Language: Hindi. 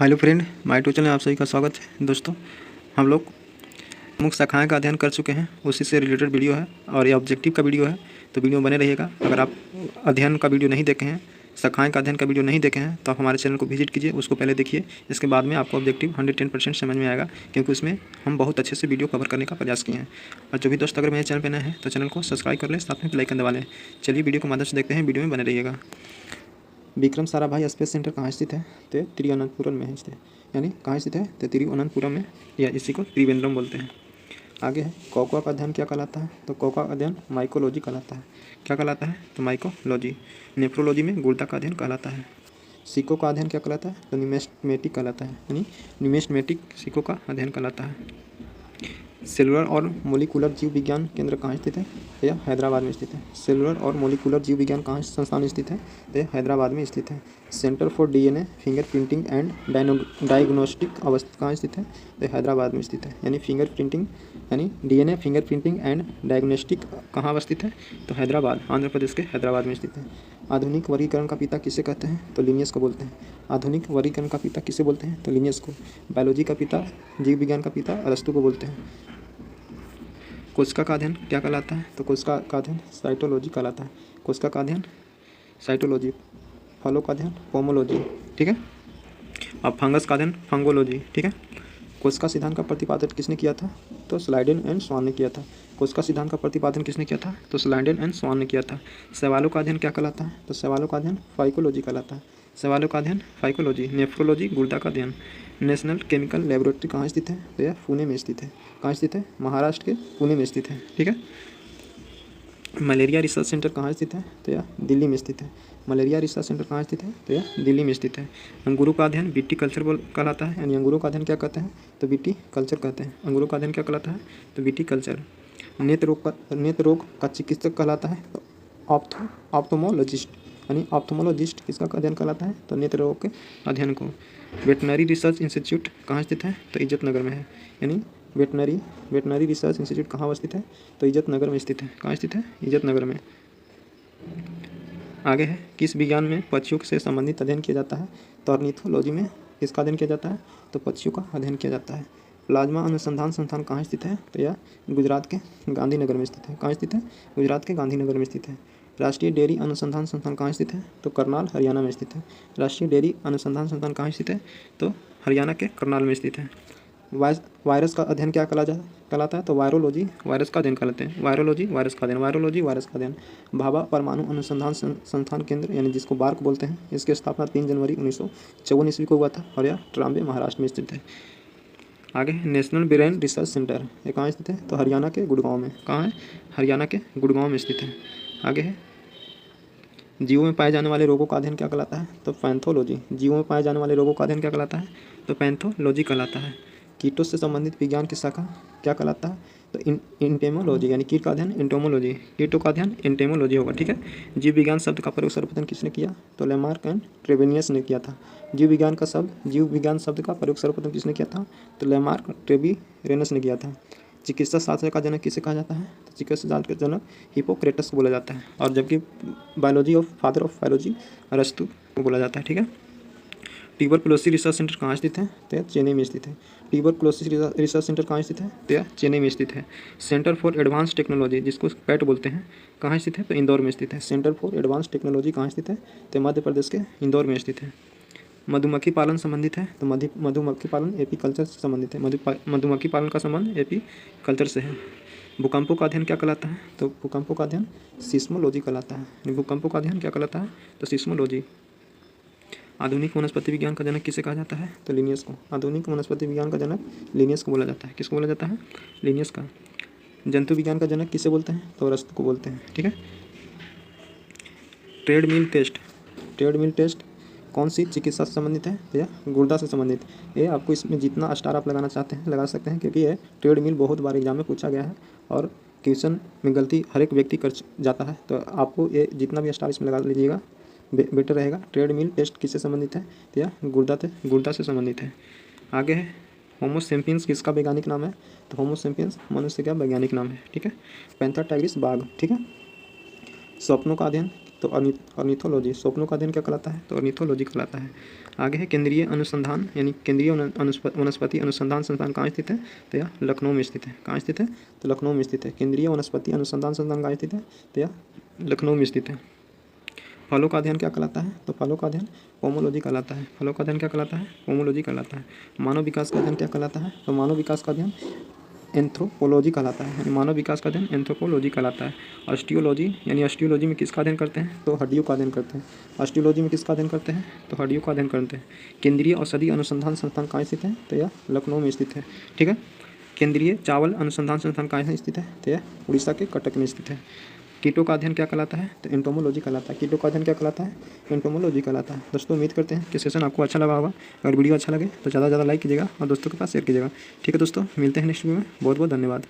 Hello friend, my YouTube channel में आप सभी का स्वागत है। दोस्तों, हम लोग मुख्य शाखाएं का अध्ययन कर चुके हैं, उसी से रिलेटेड वीडियो है और ये ऑब्जेक्टिव का वीडियो है, तो वीडियो बने रहिएगा। अगर आप अध्ययन का वीडियो नहीं देखे हैं, शाखाएं का अध्ययन का वीडियो नहीं देखे हैं, तो आप हमारे चैनल को विजिट कीजिए, उसको पहले देखिए। इसके बाद में आपको ऑब्जेक्टिव 110% समझ में आएगा, क्योंकि उसमें हम बहुत अच्छे से वीडियो कवर करने का प्रयास किए हैं। और जो भी दोस्त अगर मेरे चैनल पर नए हैं तो चैनल को सब्सक्राइब कर लें, साथ में बेल आइकन दबा लें। चलिए वीडियो को मदद से देखते हैं, वीडियो में बने रहिएगा। विक्रम साराभाई स्पेस सेंटर कहाँ स्थित है? तो तिरुवनंतपुरम में स्थित है। यानी कहाँ स्थित है? तो तिरुवनंतपुरम में, या इसी को त्रिवेंद्रम बोलते हैं। आगे है, कोकोआ का अध्ययन क्या कहलाता है? तो कोकोआ का अध्ययन माइकोलॉजी कहलाता है। क्या कहलाता है? तो माइकोलॉजी। नेफ्रोलॉजी में गुर्दा का अध्ययन कहलाता है। सिको का अध्ययन क्या कहलाता है? तो न्यूमेस्मेटिक कहलाता है। यानी न्यूमेस्मेटिक सिको का अध्ययन कहलाता है। सेलुलर और मोलिकुलर जीव विज्ञान केंद्र कहाँ स्थित है? यह हैदराबाद में स्थित है। सेलुलर और मोलिकुलर जीव विज्ञान कहाँ संस्थान स्थित है? तो यह हैदराबाद में स्थित है। Centre for DNA fingerprinting and diagnostic अवस्था कहाँ स्थित है? तो हैदराबाद में स्थित है। यानी फिंगरप्रिंटिंग यानी डीएनए फिंगरप्रिंटिंग एंड डायग्नोस्टिक कहाँ स्थित है? तो हैदराबाद, आंध्र प्रदेश के हैदराबाद में स्थित है। आधुनिक वर्गीकरण का पिता किसे कहते हैं? तो लिनियस को बोलते हैं। आधुनिक वर्गीकरण का पिता किसे बोलते हैं? तो लिनियस को। बायोलॉजी का पिता, जीव विज्ञान का पिता अरस्तु को बोलते हैं। कोशिका का अध्ययन क्या कहलाता है? तो कोशिका का अध्ययन साइटोलॉजी कहलाता है। कोशिका का अध्ययन साइटोलॉजी। फलों का अध्ययन पोमोलॉजी। ठीक है। अब फंगस का अध्ययन फंगोलॉजी। ठीक है। कोशिका सिद्धांत का प्रतिपादन किसने किया था? तो स्लाइडेन एंड स्वान ने किया था। कोशिका सिद्धांत का प्रतिपादन किसने किया था? तो स्लाइडेन एंड स्वान ने किया था। शैवालों का अध्ययन क्या कहलाता है? तो शैवालों का अध्ययन फाइकोलॉजी कहलाता है। शैवालों का अध्ययन फाइकोलॉजी। नेफ्रोलॉजी गुर्दा का अध्ययन। नेशनल केमिकल लेबोरेटरी कहाँ स्थित है? तो यह पुणे में स्थित है। कहाँ स्थित है? महाराष्ट्र के पुणे में स्थित है। ठीक है। मलेरिया रिसर्च सेंटर कहाँ स्थित है? तो यह दिल्ली में स्थित है। मलेरिया रिसर्च सेंटर कहाँ स्थित है? तो यह दिल्ली में स्थित है। अंगूरों का अध्ययन बीटी कल्चर कहलाता है। यानी अंगूरों का अध्ययन क्या कहते हैं? तो बीटी कल्चर कहते हैं। अंगूरों का अध्ययन क्या कहलाता है? तो बीटी कल्चर। नेत्र रोग का चिकित्सक कहलाता है? तो ऑप्थोमोलॉजिस्ट। यानी ऑप्थोमोलॉजिस्ट किसका अध्ययन कहलाता है? तो नेत्र रोग के अध्ययन को। वेटनरी रिसर्च इंस्टीट्यूट कहाँ स्थित है? तो इज्जत नगर में है। यानी वेटनरी रिसर्च इंस्टीट्यूट कहाँ स्थित है? तो इज्जत नगर में स्थित है। कहाँ स्थित है? इज्जत नगर में। आगे है, किस विज्ञान में पक्षियों से संबंधित अध्ययन किया जाता है? तो ऑर्निथोलॉजी में किसका अध्ययन किया जाता है? तो पक्षियों का अध्ययन किया जाता है। प्लाज्मा अनुसंधान संस्थान कहाँ स्थित है? तो यह गुजरात के गांधीनगर में स्थित है। कहाँ स्थित है? गुजरात के गांधीनगर में स्थित है। राष्ट्रीय डेयरी अनुसंधान संस्थान कहाँ स्थित है? तो करनाल, हरियाणा में स्थित है। राष्ट्रीय डेयरी अनुसंधान संस्थान कहाँ स्थित है? तो हरियाणा के करनाल में स्थित है। वायरस का अध्ययन क्या कहलाता है? तो वायरोलॉजी वायरस का अध्ययन कहलाते हैं। वायरोलॉजी वायरस का अध्ययन, वायरोलॉजी वायरस का अध्ययन। भाभा परमाणु अनुसंधान संस्थान केंद्र यानी जिसको बार्क बोलते हैं, इसकी स्थापना 3 जनवरी 1954 ईस्वी को हुआ था और यह ट्राम्बे, महाराष्ट्र में स्थित है। आगे नेशनल ब्रेन रिसर्च सेंटर, ये कहाँ स्थित है? तो हरियाणा के गुड़गांव में। कहाँ है? हरियाणा के गुड़गांव में स्थित है। आगे है, जीवों में पाए जाने वाले रोगों का अध्ययन क्या कहलाता है? तो पैथोलॉजी। जीवों में पाए जाने वाले रोगों का अध्ययन क्या कहलाता है? तो पैथोलॉजी कहलाता है। कीटों से संबंधित विज्ञान की शाखा क्या कहलाता है? तो एंटेमोलॉजी। यानी कीट का अध्ययन एंटेमोलॉजी। कीटों का अध्ययन एंटेमोलॉजी होगा। ठीक है। जीव विज्ञान शब्द का प्रयोग सर्वप्रथम किसने किया? तो लेमार्क एंड ट्रेवेनियस ने किया था। जीव विज्ञान शब्द का प्रयोग सर्वप्रथम किसने किया था? तो लेमार्क ट्रेवेनियस ने किया था। चिकित्सा शास्त्र का जनक किसे कहा जाता है? तो चिकित्सा शास्त्र का जनक हिपोक्रेटस को बोला जाता है। और जबकि फादर ऑफ बायोलॉजी अरस्तु को बोला जाता है। ठीक है। ट्यूबरकुलोसिस रिसर्च सेंटर कहाँ स्थित है? तो यह चेन्नई में स्थित है। ट्यूबरकुलोसिस रिसर्च सेंटर कहाँ स्थित है? तो यह चेन्नई में स्थित है। सेंटर फॉर एडवांस टेक्नोलॉजी, जिसको पैट बोलते हैं, कहाँ स्थित है? तो इंदौर में स्थित है। सेंटर फॉर एडवांस टेक्नोलॉजी कहाँ स्थित है? तो मध्य प्रदेश के इंदौर में स्थित है। मधुमक्खी पालन संबंधित है? तो मधुमक्खी पालन एपी कल्चर से संबंधित है। मधुमक्खी पालन का संबंध एपी कल्चर से है। भूकंपों का अध्ययन क्या कहलाता है? तो भूकंपों का अध्ययन सिस्मोलॉजी कहलाता है। भूकंपों का अध्ययन क्या कहलाता है? तो सिस्मोलॉजी। आधुनिक वनस्पति विज्ञान का जनक किसे कहा जाता है? तो लिनियस को। आधुनिक वनस्पति विज्ञान का जनक लिनियस को बोला जाता है। किसको बोला जाता है? लिनियस का। जंतु विज्ञान का जनक किसे बोलते हैं? तो अरस्तु को बोलते हैं। ठीक है। ट्रेडमिल टेस्ट कौन सी चिकित्सा से संबंधित है? या गुर्दा से संबंधित। ये आपको इसमें जितना स्टार आप लगाना चाहते हैं लगा सकते हैं, क्योंकि ये ट्रेडमिल बहुत बार एग्जाम में पूछा गया है और क्वेश्चन में गलती हर एक व्यक्ति कर जाता है, तो आपको ये जितना भी स्टार इसमें लगा लीजिएगा बेटर रहेगा। ट्रेडमिल टेस्ट किससे संबंधित है? तो यह गुर्दा से संबंधित है। आगे है, होमो सेपियंस किसका वैज्ञानिक नाम है? तो होमो सेपियंस मनुष्य का वैज्ञानिक नाम है। ठीक है। पैंथर टाइग्रिस बाघ। ठीक है। स्वप्नों का अध्ययन तो ऑर्निथोलॉजी। स्वप्नों का अध्ययन क्या कहलाता है? तो ऑर्निथोलॉजी कहलाता है। आगे है केंद्रीय अनुसंधान यानी केंद्रीय वनस्पति अनुसंधान संस्थान कहाँ स्थित है? तो यह लखनऊ में स्थित है। कहाँ स्थित है? तो लखनऊ में स्थित है। केंद्रीय वनस्पति अनुसंधान संस्थान कहाँ स्थित है? तो यह लखनऊ में स्थित है। फलों का अध्ययन क्या कहलाता है? तो फलों का अध्ययन पोमोलॉजी कहलाता है। फलों का अध्ययन क्या कहलाता है? पोमोलॉजी कहलाता है। मानव विकास का अध्ययन क्या कहलाता है? तो मानव विकास का अध्ययन एंथ्रोपोलॉजी कहलाता है। यानी मानव विकास का अध्ययन एंथ्रोपोलॉजी कहलाता है। ऑस्टियोलॉजी यानी ऑस्टियोलॉजी में किसका अध्ययन करते हैं? तो हड्डियों का अध्ययन करते हैं। ऑस्टियोलॉजी में किसका अध्ययन करते हैं? तो हड्डियों का अध्ययन करते हैं। केंद्रीय औषधि अनुसंधान संस्थान कहाँ स्थित है? तो यह लखनऊ में स्थित है। ठीक है। केंद्रीय चावल अनुसंधान संस्थान कहाँ स्थित है? तो यह उड़ीसा के कटक में स्थित है। कीटों का अध्ययन क्या कहलाता है? तो एंटोमोलॉजी कहलाता है। कीटों का अध्ययन क्या कहलाता है? एंटोमोलॉजी कहलाता है। दोस्तों उम्मीद करते हैं कि सेशन आपको अच्छा लगा होगा। अगर वीडियो अच्छा लगे तो ज़्यादा से ज़्यादा लाइक कीजिएगा और दोस्तों के पास शेयर कीजिएगा। ठीक है दोस्तों, मिलते हैं नेक्स्ट वीडियो में। बहुत बहुत धन्यवाद।